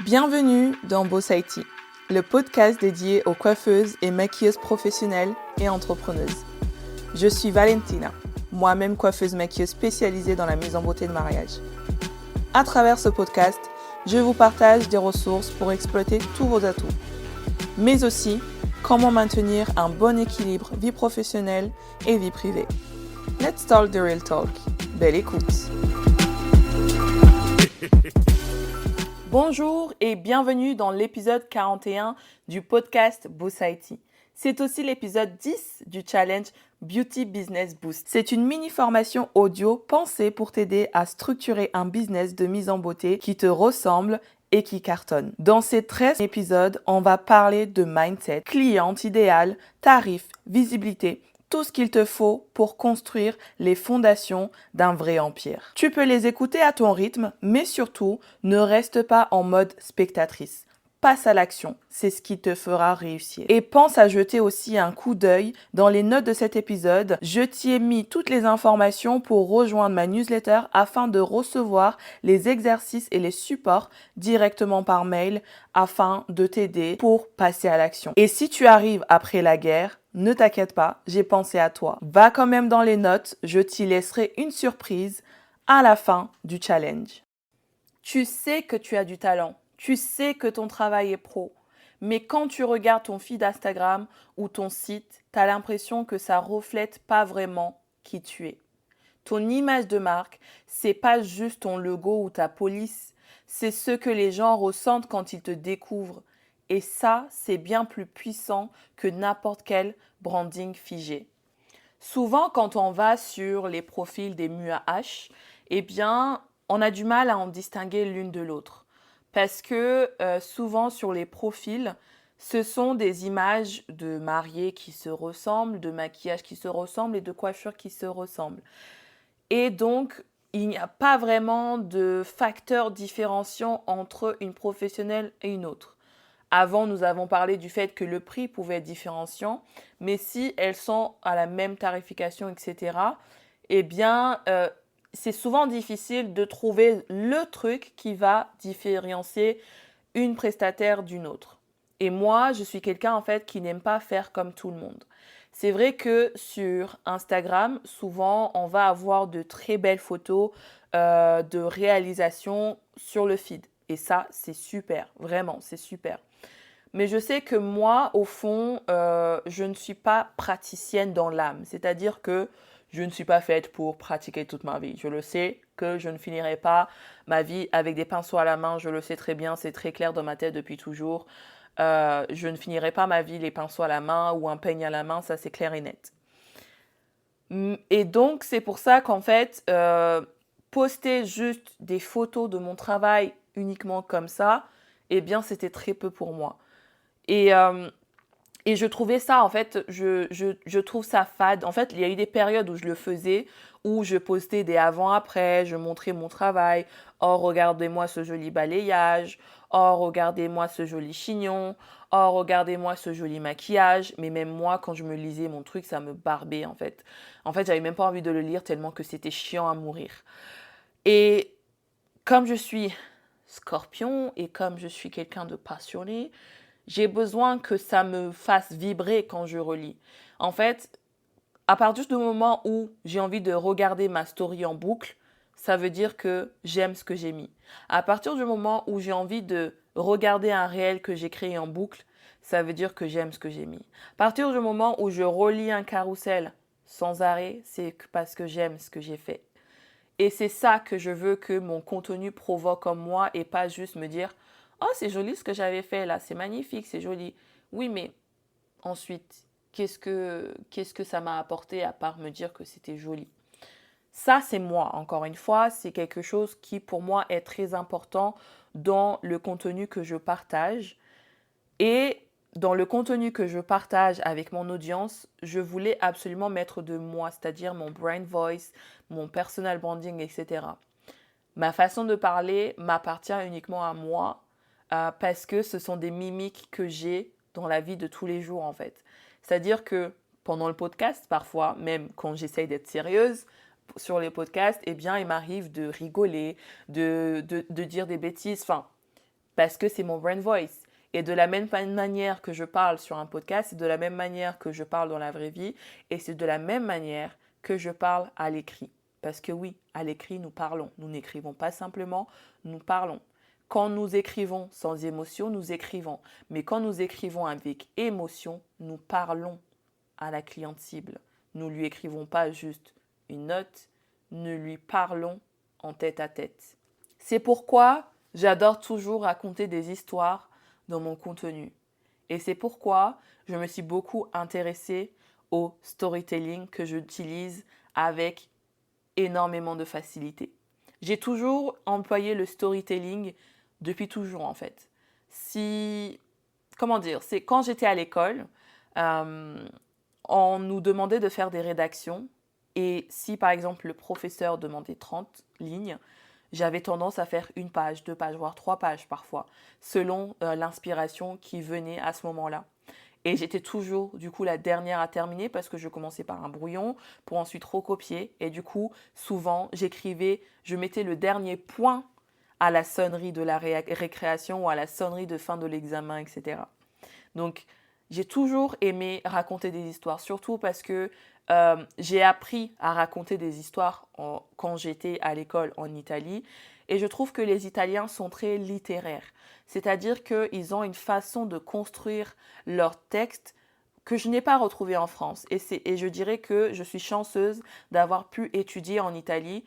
Bienvenue dans Boss IT, le podcast dédié aux coiffeuses et maquilleuses professionnelles et entrepreneuses. Je suis Valentina, moi-même coiffeuse maquilleuse spécialisée dans la mise en beauté de mariage. À travers ce podcast, je vous partage des ressources pour exploiter tous vos atouts, mais aussi comment maintenir un bon équilibre vie professionnelle et vie privée. Let's talk the real talk. Belle écoute. Bonjour et bienvenue dans l'épisode 41 du podcast Boss IT. C'est aussi l'épisode 10 du challenge Beauty Business Boost. C'est une mini-formation audio pensée pour t'aider à structurer un business de mise en beauté qui te ressemble et qui cartonne. Dans ces 13 épisodes, on va parler de mindset, cliente idéale, tarifs, visibilité, tout ce qu'il te faut pour construire les fondations d'un vrai empire. Tu peux les écouter à ton rythme, mais surtout, ne reste pas en mode spectatrice. Passe à l'action, c'est ce qui te fera réussir. Et pense à jeter aussi un coup d'œil dans les notes de cet épisode. Je t'y ai mis toutes les informations pour rejoindre ma newsletter afin de recevoir les exercices et les supports directement par mail afin de t'aider pour passer à l'action. Et si tu arrives après la guerre, ne t'inquiète pas, j'ai pensé à toi. Va quand même dans les notes, je t'y laisserai une surprise à la fin du challenge. Tu sais que tu as du talent. Tu sais que ton travail est pro, mais quand tu regardes ton feed Instagram ou ton site, tu as l'impression que ça reflète pas vraiment qui tu es. Ton image de marque, c'est pas juste ton logo ou ta police, c'est ce que les gens ressentent quand ils te découvrent. Et ça, c'est bien plus puissant que n'importe quel branding figé. Souvent, quand on va sur les profils des MUAH, eh bien, on a du mal à en distinguer l'une de l'autre. Parce que souvent sur les profils, ce sont des images de mariés qui se ressemblent, de maquillage qui se ressemblent et de coiffure qui se ressemblent. Et donc, il n'y a pas vraiment de facteur différenciant entre une professionnelle et une autre. Avant, nous avons parlé du fait que le prix pouvait être différenciant, mais si elles sont à la même tarification, etc., eh bien, c'est souvent difficile de trouver le truc qui va différencier une prestataire d'une autre. Et moi, je suis quelqu'un en fait qui n'aime pas faire comme tout le monde. C'est vrai que sur Instagram, souvent, on va avoir de très belles photos de réalisation sur le feed. Et ça, c'est super, vraiment, c'est super. Mais je sais que moi, au fond, je ne suis pas praticienne dans l'âme. C'est-à-dire que je ne suis pas faite pour pratiquer toute ma vie. Je le sais que je ne finirai pas ma vie avec des pinceaux à la main. Je le sais très bien, c'est très clair dans ma tête depuis toujours. Je ne finirai pas ma vie les pinceaux à la main ou un peigne à la main, ça c'est clair et net. Et donc, c'est pour ça qu'en fait, poster juste des photos de mon travail uniquement comme ça, eh bien, c'était très peu pour moi. Et je trouvais ça, en fait, je trouve ça fade. En fait, il y a eu des périodes où je le faisais, où je postais des avant-après, je montrais mon travail. Oh, regardez-moi ce joli balayage. Oh, regardez-moi ce joli chignon. Oh, regardez-moi ce joli maquillage. Mais même moi, quand je me lisais mon truc, ça me barbait, en fait. En fait, j'avais même pas envie de le lire tellement que c'était chiant à mourir. Et comme je suis Scorpion et comme je suis quelqu'un de passionné, j'ai besoin que ça me fasse vibrer quand je relis. En fait, à partir du moment où j'ai envie de regarder ma story en boucle, ça veut dire que j'aime ce que j'ai mis. À partir du moment où j'ai envie de regarder un réel que j'ai créé en boucle, ça veut dire que j'aime ce que j'ai mis. À partir du moment où je relis un carrousel sans arrêt, c'est parce que j'aime ce que j'ai fait. Et c'est ça que je veux que mon contenu provoque en moi et pas juste me dire « Oh, c'est joli ce que j'avais fait là, c'est magnifique, c'est joli. » Oui, mais ensuite, qu'est-ce que ça m'a apporté à part me dire que c'était joli? Ça, c'est moi, encore une fois, c'est quelque chose qui pour moi est très important dans le contenu que je partage. Et dans le contenu que je partage avec mon audience, je voulais absolument mettre de moi, c'est-à-dire mon brand voice, mon personal branding, etc. Ma façon de parler m'appartient uniquement à moi parce que ce sont des mimiques que j'ai dans la vie de tous les jours en fait. C'est-à-dire que pendant le podcast, parfois, même quand j'essaye d'être sérieuse sur les podcasts, eh bien, il m'arrive de rigoler, de dire des bêtises, enfin, parce que c'est mon brand voice. Et de la même manière que je parle sur un podcast, c'est de la même manière que je parle dans la vraie vie, et c'est de la même manière que je parle à l'écrit. Parce que oui, à l'écrit, nous parlons. Nous n'écrivons pas simplement, nous parlons. Quand nous écrivons sans émotion, nous écrivons. Mais quand nous écrivons avec émotion, nous parlons à la cliente cible. Nous ne lui écrivons pas juste une note, nous lui parlons en tête à tête. C'est pourquoi j'adore toujours raconter des histoires dans mon contenu. Et c'est pourquoi je me suis beaucoup intéressée au storytelling que j'utilise avec énormément de facilité. J'ai toujours employé le storytelling depuis toujours en fait. C'est quand j'étais à l'école, on nous demandait de faire des rédactions et si par exemple le professeur demandait 30 lignes, j'avais tendance à faire une page, 2 pages, voire 3 pages parfois, selon l'inspiration qui venait à ce moment-là. Et j'étais toujours, du coup, la dernière à terminer parce que je commençais par un brouillon pour ensuite recopier. Et du coup, souvent, je mettais le dernier point à la sonnerie de la récréation ou à la sonnerie de fin de l'examen, etc. Donc, j'ai toujours aimé raconter des histoires, surtout parce que j'ai appris à raconter des histoires quand j'étais à l'école en Italie. Et je trouve que les Italiens sont très littéraires. C'est-à-dire qu'ils ont une façon de construire leurs textes que je n'ai pas retrouvé en France. Et je dirais que je suis chanceuse d'avoir pu étudier en Italie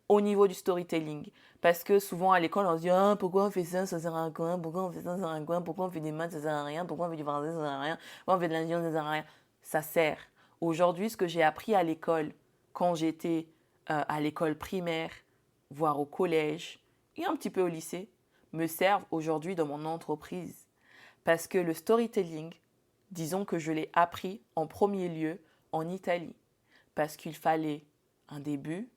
au niveau du storytelling. Parce que souvent à l'école, on se dit ah, pourquoi on fait ça, ça sert à quoi, pourquoi on fait ça sert à quoi, pourquoi on fait des maths, ça sert à rien, pourquoi on fait du français, ça sert à rien, pourquoi on fait de l'ingénierie, ça sert à rien. Ça sert. Aujourd'hui, ce que j'ai appris à l'école, quand j'étais à l'école primaire, voire au collège et un petit peu au lycée, me servent aujourd'hui dans mon entreprise. Parce que le storytelling, disons que je l'ai appris en premier lieu en Italie. Parce qu'il fallait un début,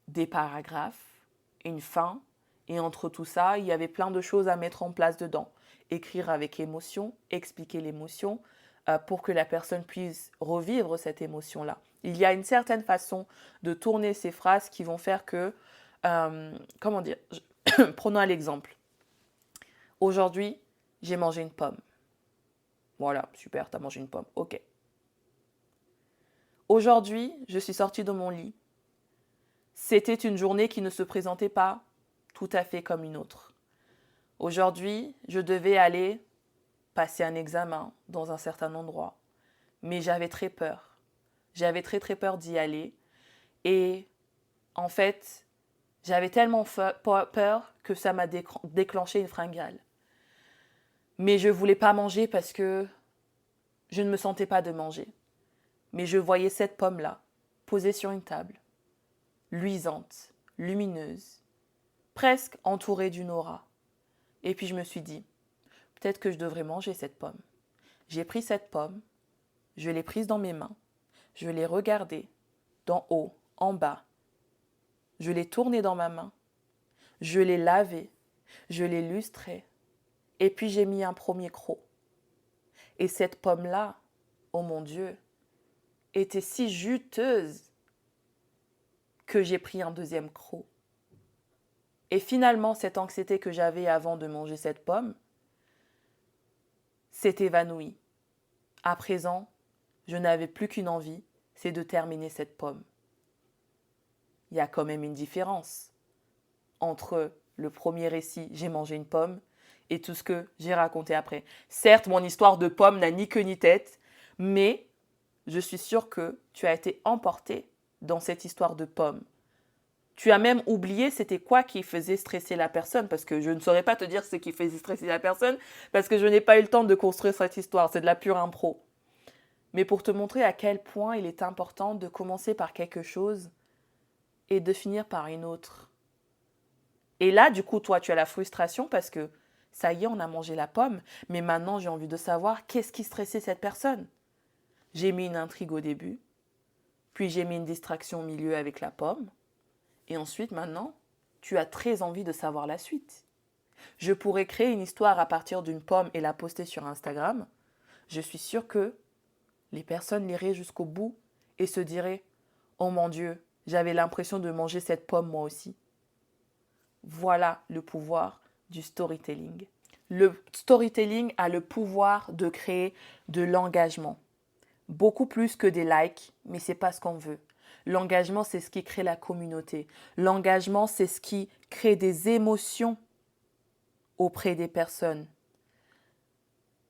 des paragraphes, une fin, et entre tout ça, il y avait plein de choses à mettre en place dedans. Écrire avec émotion, expliquer l'émotion, pour que la personne puisse revivre cette émotion-là. Il y a une certaine façon de tourner ces phrases qui vont faire que, comment dire, prenons l'exemple. Aujourd'hui, j'ai mangé une pomme. Voilà, super, t'as mangé une pomme. Ok. Aujourd'hui, je suis sortie de mon lit. C'était une journée qui ne se présentait pas tout à fait comme une autre. Aujourd'hui, je devais aller passer un examen dans un certain endroit, mais j'avais très peur. J'avais très très peur d'y aller et en fait, j'avais tellement peur que ça m'a déclenché une fringale. Mais je ne voulais pas manger parce que je ne me sentais pas de manger. Mais je voyais cette pomme-là, posée sur une table, luisante, lumineuse, presque entourée d'une aura. Et puis je me suis dit, peut-être que je devrais manger cette pomme. J'ai pris cette pomme, je l'ai prise dans mes mains, je l'ai regardée, d'en haut, en bas. Je l'ai tournée dans ma main, je l'ai lavée, je l'ai lustrée, et puis j'ai mis un premier croc. Et cette pomme-là, oh mon Dieu, était si juteuse que j'ai pris un deuxième croc. Et finalement, cette anxiété que j'avais avant de manger cette pomme s'est évanouie. À présent, je n'avais plus qu'une envie, c'est de terminer cette pomme. Il y a quand même une différence entre le premier récit, j'ai mangé une pomme, et tout ce que j'ai raconté après. Certes, mon histoire de pomme n'a ni queue ni tête, mais je suis sûre que tu as été emporté dans cette histoire de pomme. Tu as même oublié c'était quoi qui faisait stresser la personne, parce que je ne saurais pas te dire ce qui faisait stresser la personne, parce que je n'ai pas eu le temps de construire cette histoire, c'est de la pure impro. Mais pour te montrer à quel point il est important de commencer par quelque chose et de finir par une autre. Et là, du coup, toi, tu as la frustration parce que ça y est, on a mangé la pomme, mais maintenant j'ai envie de savoir qu'est-ce qui stressait cette personne. J'ai mis une intrigue au début, puis j'ai mis une distraction au milieu avec la pomme, et ensuite, maintenant, tu as très envie de savoir la suite. Je pourrais créer une histoire à partir d'une pomme et la poster sur Instagram. Je suis sûre que les personnes liraient jusqu'au bout et se diraient « Oh mon Dieu, j'avais l'impression de manger cette pomme moi aussi ». Voilà le pouvoir du storytelling. Le storytelling a le pouvoir de créer de l'engagement. Beaucoup plus que des likes, mais ce n'est pas ce qu'on veut. L'engagement, c'est ce qui crée la communauté. L'engagement, c'est ce qui crée des émotions auprès des personnes.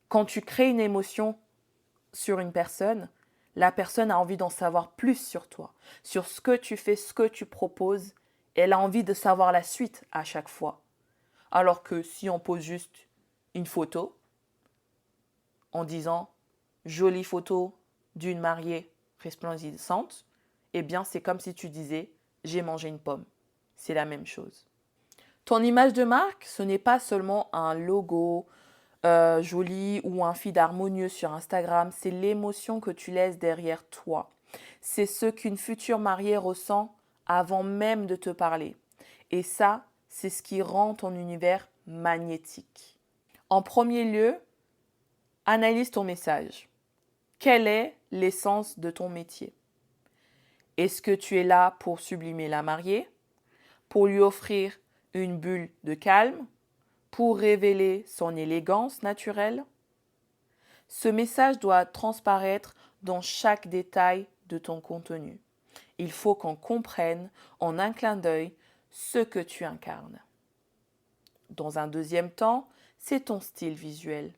Quand tu crées une émotion sur une personne, la personne a envie d'en savoir plus sur toi, sur ce que tu fais, ce que tu proposes. Elle a envie de savoir la suite à chaque fois. Alors que si on pose juste une photo en disant « jolie photo d'une mariée resplendissante », eh bien c'est comme si tu disais « j'ai mangé une pomme ». C'est la même chose. Ton image de marque, ce n'est pas seulement un logo joli ou un feed harmonieux sur Instagram, c'est l'émotion que tu laisses derrière toi. C'est ce qu'une future mariée ressent avant même de te parler. Et ça, c'est ce qui rend ton univers magnétique. En premier lieu, analyse ton message. Quelle est l'essence de ton métier? Est-ce que tu es là pour sublimer la mariée, pour lui offrir une bulle de calme, pour révéler son élégance naturelle? Ce message doit transparaître dans chaque détail de ton contenu. Il faut qu'on comprenne en un clin d'œil ce que tu incarnes. Dans un deuxième temps, c'est ton style visuel.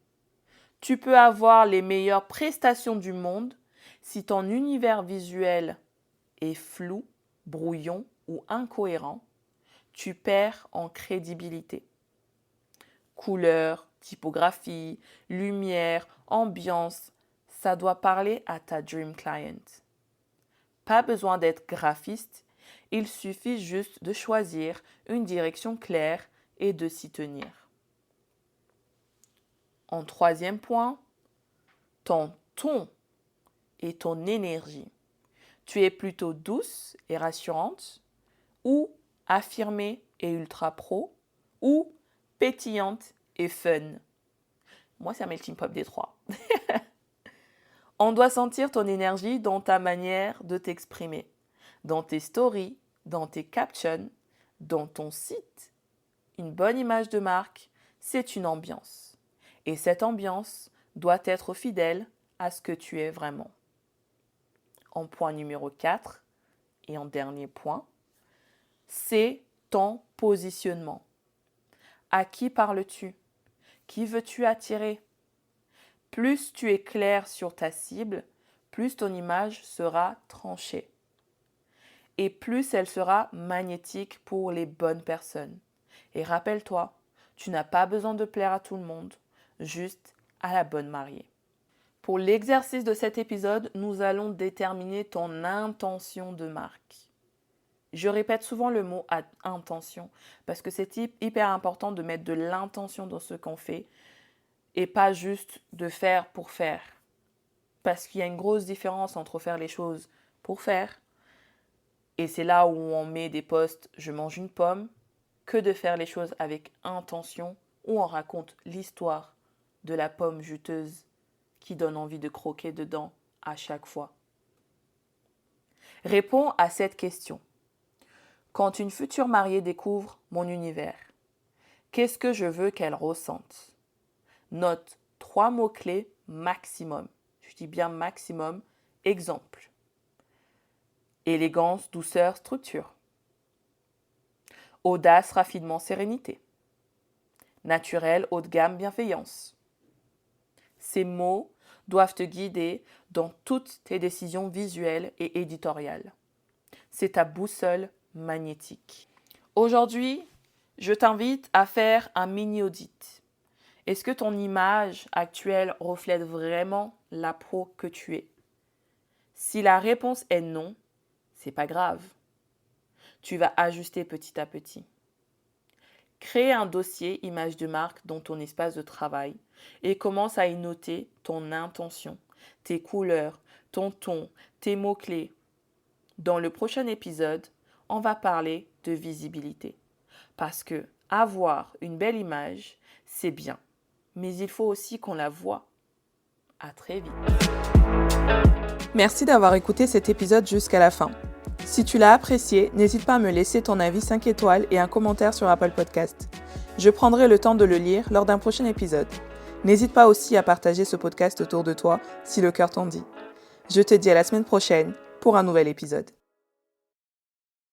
Tu peux avoir les meilleures prestations du monde si ton univers visuel est flou, brouillon ou incohérent, tu perds en crédibilité. Couleurs, typographie, lumière, ambiance, ça doit parler à ta dream client. Pas besoin d'être graphiste, il suffit juste de choisir une direction claire et de s'y tenir. En troisième point, ton ton et ton énergie. Tu es plutôt douce et rassurante, ou affirmée et ultra pro, ou pétillante et fun. Moi, c'est un melting pot des trois. On doit sentir ton énergie dans ta manière de t'exprimer, dans tes stories, dans tes captions, dans ton site. Une bonne image de marque, c'est une ambiance. Et cette ambiance doit être fidèle à ce que tu es vraiment. En point numéro 4, et en dernier point, c'est ton positionnement. À qui parles-tu? Qui veux-tu attirer? Plus tu es clair sur ta cible, plus ton image sera tranchée. Et plus elle sera magnétique pour les bonnes personnes. Et rappelle-toi, tu n'as pas besoin de plaire à tout le monde, juste à la bonne mariée. Pour l'exercice de cet épisode, nous allons déterminer ton intention de marque. Je répète souvent le mot intention parce que c'est hyper important de mettre de l'intention dans ce qu'on fait et pas juste de faire pour faire. Parce qu'il y a une grosse différence entre faire les choses pour faire et c'est là où on met des posts « je mange une pomme » que de faire les choses avec intention où on raconte l'histoire de la pomme juteuse qui donne envie de croquer dedans à chaque fois. Réponds à cette question. Quand une future mariée découvre mon univers, qu'est-ce que je veux qu'elle ressente? Note 3 mots-clés maximum. Je dis bien maximum. Exemple. Élégance, douceur, structure. Audace, raffinement, sérénité. Naturel, haut de gamme, bienveillance. Ces mots doivent te guider dans toutes tes décisions visuelles et éditoriales. C'est ta boussole magnétique. Aujourd'hui, je t'invite à faire un mini-audit. Est-ce que ton image actuelle reflète vraiment la pro que tu es? Si la réponse est non, c'est pas grave. Tu vas ajuster petit à petit. Crée un dossier image de marque dans ton espace de travail et commence à y noter ton intention, tes couleurs, ton ton, tes mots-clés. Dans le prochain épisode, on va parler de visibilité. Parce que avoir une belle image, c'est bien. Mais il faut aussi qu'on la voie. À très vite. Merci d'avoir écouté cet épisode jusqu'à la fin. Si tu l'as apprécié, n'hésite pas à me laisser ton avis 5 étoiles et un commentaire sur Apple Podcast. Je prendrai le temps de le lire lors d'un prochain épisode. N'hésite pas aussi à partager ce podcast autour de toi si le cœur t'en dit. Je te dis à la semaine prochaine pour un nouvel épisode.